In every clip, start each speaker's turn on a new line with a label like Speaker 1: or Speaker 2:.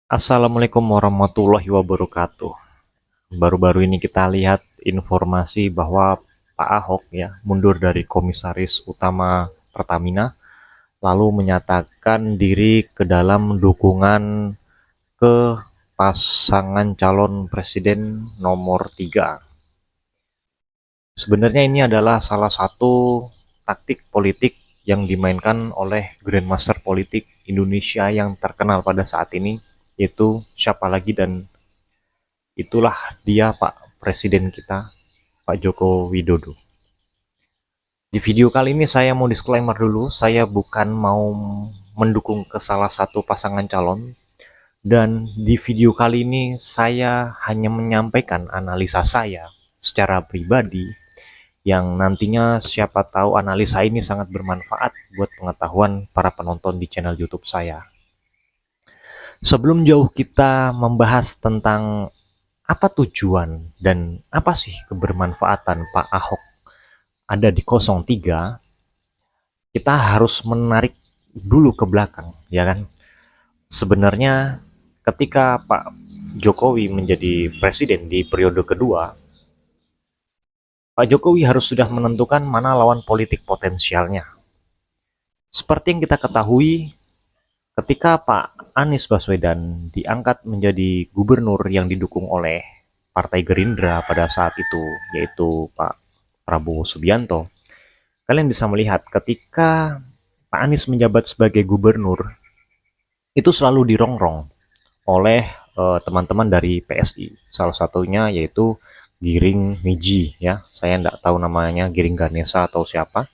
Speaker 1: Assalamualaikum warahmatullahi wabarakatuh. Baru-baru ini kita lihat informasi bahwa Pak Ahok ya mundur dari Komisaris Utama Pertamina, lalu menyatakan diri ke dalam dukungan ke pasangan calon presiden nomor 3. Sebenarnya ini adalah salah satu taktik politik yang dimainkan oleh Grandmaster politik Indonesia yang terkenal pada saat ini, yaitu siapa lagi dan itulah dia Pak Presiden kita, Pak Joko Widodo. Di video kali ini saya mau disclaimer dulu, saya bukan mau mendukung ke salah satu pasangan calon, dan di video kali ini saya hanya menyampaikan analisa saya secara pribadi yang nantinya siapa tahu analisa ini sangat bermanfaat buat pengetahuan para penonton di channel YouTube saya. Sebelum jauh kita membahas tentang apa tujuan dan apa sih kebermanfaatan Pak Ahok ada di 03, kita harus menarik dulu ke belakang, ya kan? Sebenarnya ketika Pak Jokowi menjadi presiden di periode kedua, Pak Jokowi harus sudah menentukan mana lawan politik potensialnya. Seperti yang kita ketahui, ketika Pak Anies Baswedan diangkat menjadi gubernur yang didukung oleh Partai Gerindra pada saat itu, yaitu Pak Prabowo Subianto, kalian bisa melihat ketika Pak Anies menjabat sebagai gubernur, itu selalu dirongrong oleh teman-teman dari PSI. Salah satunya yaitu Giring Niji, ya. Saya tidak tahu namanya, Giring Ganesa atau siapa.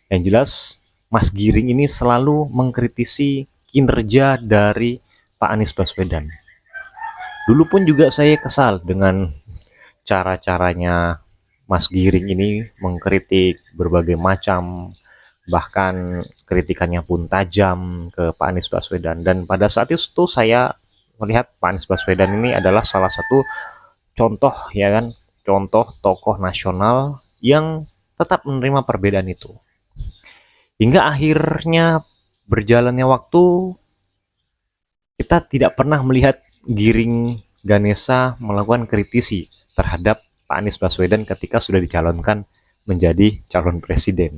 Speaker 1: Yang jelas, Mas Giring ini selalu mengkritisi kinerja dari Pak Anies Baswedan. Dulu pun juga saya kesal dengan cara-caranya Mas Giring ini mengkritik berbagai macam, bahkan kritikannya pun tajam ke Pak Anies Baswedan. Dan pada saat itu saya melihat Pak Anies Baswedan ini adalah salah satu contoh, ya kan, contoh tokoh nasional yang tetap menerima perbedaan itu. Hingga akhirnya berjalannya waktu, kita tidak pernah melihat Giring Ganesa melakukan kritisi terhadap Pak Anies Baswedan ketika sudah dicalonkan menjadi calon presiden.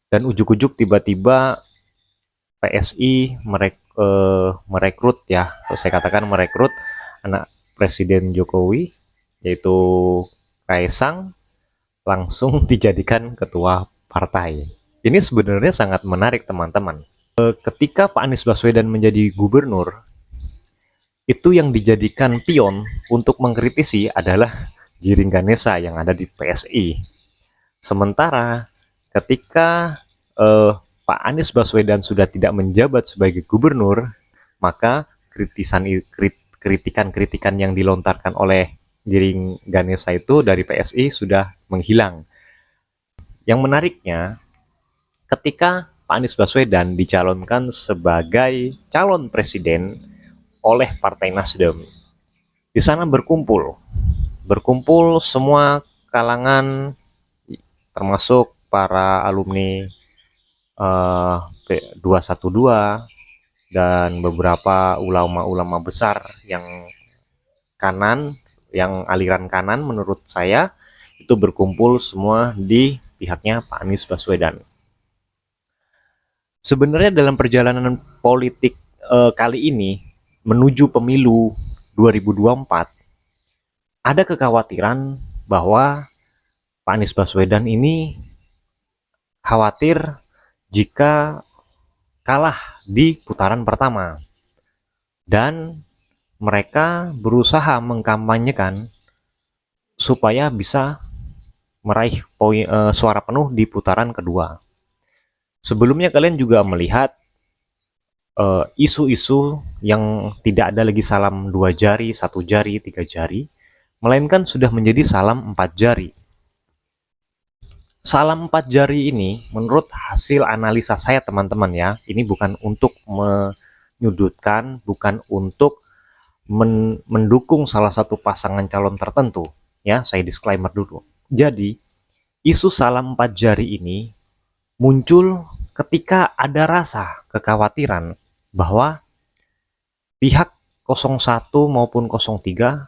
Speaker 1: Dan ujuk-ujuk tiba-tiba PSI merekrut, ya, saya katakan merekrut anak Presiden Jokowi, yaitu Kaisang, langsung dijadikan ketua partai. Ini sebenarnya sangat menarik, teman-teman. Ketika Pak Anies Baswedan menjadi gubernur, itu yang dijadikan pion untuk mengkritisi adalah Giring Ganesa yang ada di PSI. Sementara ketika Pak Anies Baswedan sudah tidak menjabat sebagai gubernur, maka kritikan-kritikan yang dilontarkan oleh Giring Ganesa itu dari PSI sudah menghilang. Yang menariknya, ketika Pak Anies Baswedan dicalonkan sebagai calon presiden oleh Partai Nasdem, di sana berkumpul semua kalangan, termasuk para alumni 212 dan beberapa ulama-ulama besar yang kanan, yang aliran kanan menurut saya, itu berkumpul semua di pihaknya Pak Anies Baswedan. Sebenarnya dalam perjalanan politik kali ini menuju pemilu 2024, ada kekhawatiran bahwa Pak Anies Baswedan ini khawatir jika kalah di putaran pertama, dan mereka berusaha mengkampanyekan supaya bisa meraih suara penuh di putaran kedua. Sebelumnya kalian juga melihat isu-isu yang tidak ada lagi salam 2 jari, 1 jari, 3 jari, melainkan sudah menjadi salam 4 jari. Salam 4 jari ini menurut hasil analisa saya, teman-teman, ya, ini bukan untuk menyudutkan, bukan untuk mendukung salah satu pasangan calon tertentu, ya, saya disclaimer dulu. Jadi isu salam 4 jari ini muncul ketika ada rasa kekhawatiran bahwa pihak 01 maupun 03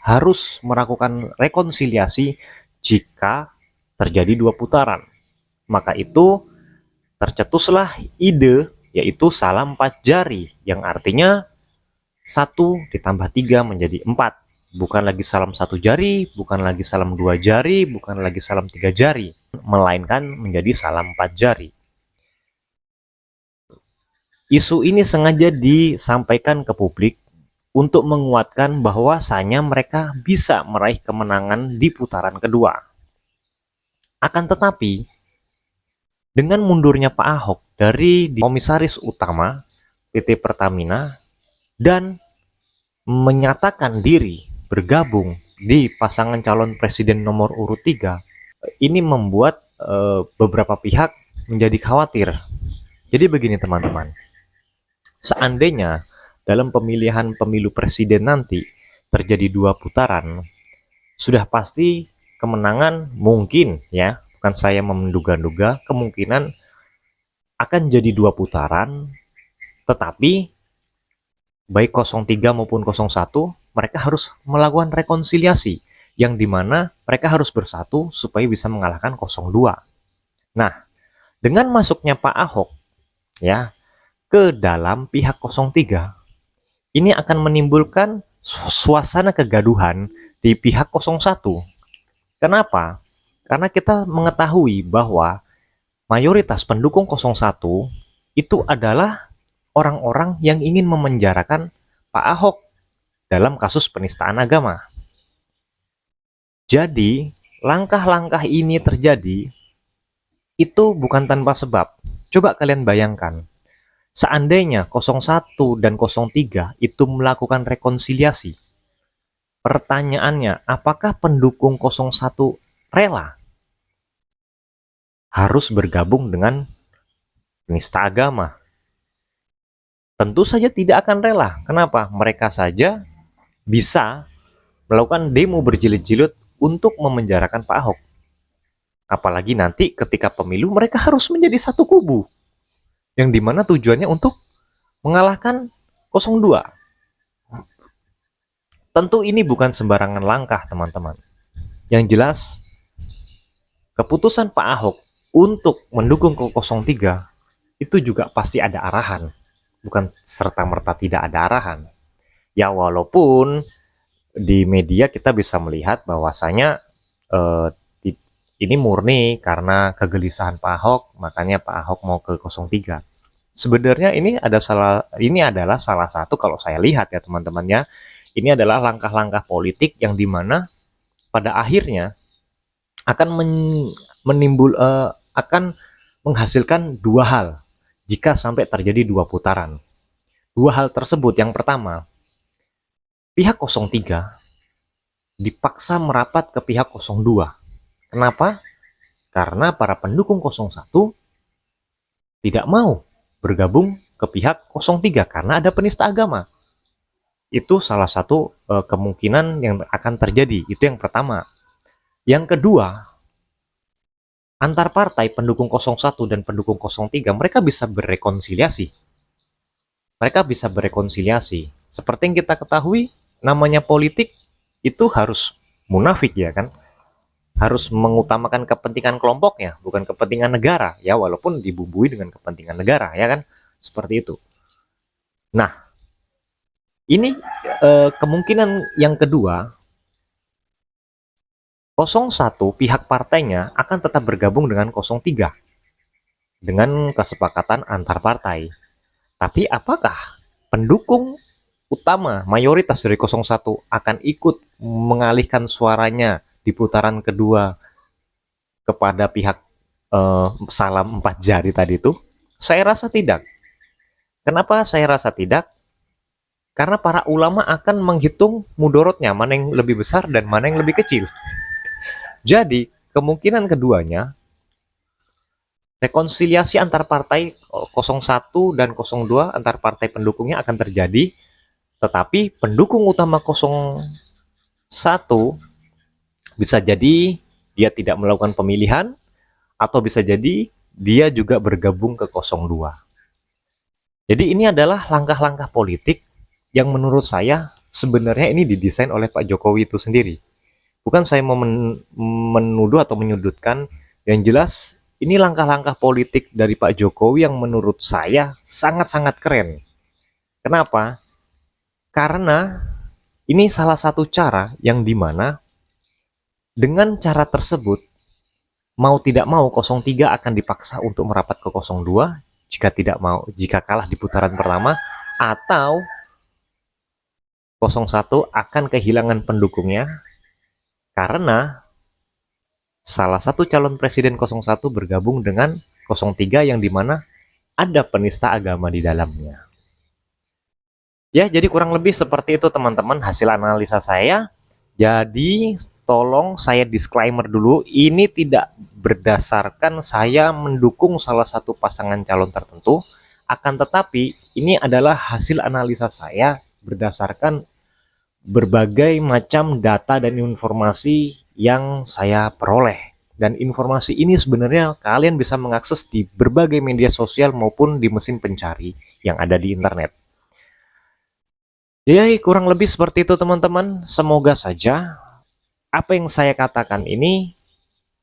Speaker 1: harus melakukan rekonsiliasi jika terjadi 2 putaran. Maka itu tercetuslah ide yaitu salam 4 jari, yang artinya 1 ditambah 3 menjadi 4. Bukan lagi salam 1 jari, bukan lagi salam 2 jari, bukan lagi salam 3 jari, melainkan menjadi salam 4 jari. Isu ini sengaja disampaikan ke publik untuk menguatkan bahwasanya mereka bisa meraih kemenangan di putaran kedua. Akan tetapi, dengan mundurnya Pak Ahok dari komisaris utama PT Pertamina dan menyatakan diri bergabung di pasangan calon presiden nomor urut 3, ini membuat beberapa pihak menjadi khawatir. Jadi begini teman-teman, seandainya dalam pemilihan pemilu presiden nanti terjadi 2 putaran, sudah pasti kemenangan mungkin, ya, bukan saya menduga-duga, kemungkinan akan jadi 2 putaran, tetapi baik 03 maupun 01 mereka harus melakukan rekonsiliasi, yang dimana mereka harus bersatu supaya bisa mengalahkan 02. Nah, dengan masuknya Pak Ahok, ya, ke dalam pihak 03, ini akan menimbulkan suasana kegaduhan di pihak 01. Kenapa? Karena kita mengetahui bahwa mayoritas pendukung 01 itu adalah orang-orang yang ingin memenjarakan Pak Ahok dalam kasus penistaan agama. Jadi, langkah-langkah ini terjadi itu bukan tanpa sebab. Coba kalian bayangkan, seandainya 01 dan 03 itu melakukan rekonsiliasi, pertanyaannya, apakah pendukung 01 rela harus bergabung dengan penista agama? Tentu saja tidak akan rela. Kenapa? Mereka saja bisa melakukan demo berjilid-jilid untuk memenjarakan Pak Ahok. Apalagi nanti ketika pemilu mereka harus menjadi satu kubu, yang dimana tujuannya untuk mengalahkan 02. Tentu ini bukan sembarangan langkah teman-teman. Yang jelas, keputusan Pak Ahok untuk mendukung ke 03 itu juga pasti ada arahan. Bukan serta-merta tidak ada arahan. Ya, walaupun di media kita bisa melihat bahwasanya ini murni karena kegelisahan Pak Ahok, makanya Pak Ahok mau ke 03. Sebenarnya ini adalah salah satu, kalau saya lihat ya teman-teman ya, ini adalah langkah-langkah politik yang dimana pada akhirnya akan akan menghasilkan 2 hal jika sampai terjadi 2 putaran. 2 hal tersebut, yang pertama, pihak 03 dipaksa merapat ke pihak 02. Kenapa? Karena para pendukung 01 tidak mau bergabung ke pihak 03 karena ada penista agama. Itu salah satu kemungkinan yang akan terjadi. Itu yang pertama. Yang kedua, antar partai pendukung 01 dan pendukung 03 mereka bisa berrekonsiliasi. Seperti yang kita ketahui, namanya politik itu harus munafik, ya kan? Harus mengutamakan kepentingan kelompoknya, bukan kepentingan negara, ya, walaupun dibumbui dengan kepentingan negara, ya kan? Seperti itu. Nah, ini kemungkinan yang kedua, 01 pihak partainya akan tetap bergabung dengan 03 dengan kesepakatan antar partai. Tapi apakah pendukung utama mayoritas dari 01 akan ikut mengalihkan suaranya di putaran kedua kepada pihak salam 4 jari tadi itu? Saya rasa tidak. Kenapa saya rasa tidak? Karena para ulama akan menghitung mudorotnya, mana yang lebih besar dan mana yang lebih kecil. Jadi kemungkinan keduanya, rekonsiliasi antar partai 01 dan 02 antar partai pendukungnya akan terjadi, tetapi pendukung utama 01 bisa jadi dia tidak melakukan pemilihan, atau bisa jadi dia juga bergabung ke 02. Jadi ini adalah langkah-langkah politik yang menurut saya sebenarnya ini didesain oleh Pak Jokowi itu sendiri. Bukan saya mau menuduh atau menyudutkan, yang jelas ini langkah-langkah politik dari Pak Jokowi yang menurut saya sangat-sangat keren. Kenapa? Karena ini salah satu cara yang dimana dengan cara tersebut mau tidak mau 03 akan dipaksa untuk merapat ke 02 jika kalah di putaran pertama, atau 01 akan kehilangan pendukungnya karena salah satu calon presiden 01 bergabung dengan 03 yang dimana ada penista agama di dalamnya. Ya, jadi kurang lebih seperti itu teman-teman hasil analisa saya. Jadi tolong saya disclaimer dulu, ini tidak berdasarkan saya mendukung salah satu pasangan calon tertentu, akan tetapi ini adalah hasil analisa saya berdasarkan berbagai macam data dan informasi yang saya peroleh. Dan informasi ini sebenarnya kalian bisa mengakses di berbagai media sosial maupun di mesin pencari yang ada di internet. Ya, kurang lebih seperti itu teman-teman. Semoga saja apa yang saya katakan ini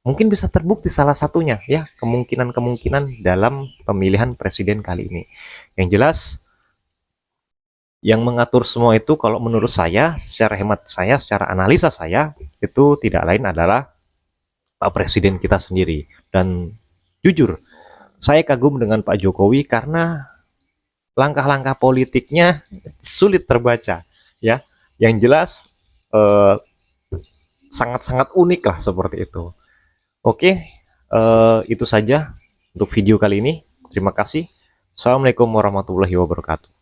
Speaker 1: mungkin bisa terbukti salah satunya ya, kemungkinan-kemungkinan dalam pemilihan presiden kali ini. Yang jelas yang mengatur semua itu kalau menurut saya, secara hemat saya, secara analisa saya, itu tidak lain adalah Pak Presiden kita sendiri. Dan jujur, saya kagum dengan Pak Jokowi karena langkah-langkah politiknya sulit terbaca ya. Yang jelas sangat-sangat unik lah seperti itu. Oke, itu saja untuk video kali ini. Terima kasih. Assalamualaikum warahmatullahi wabarakatuh.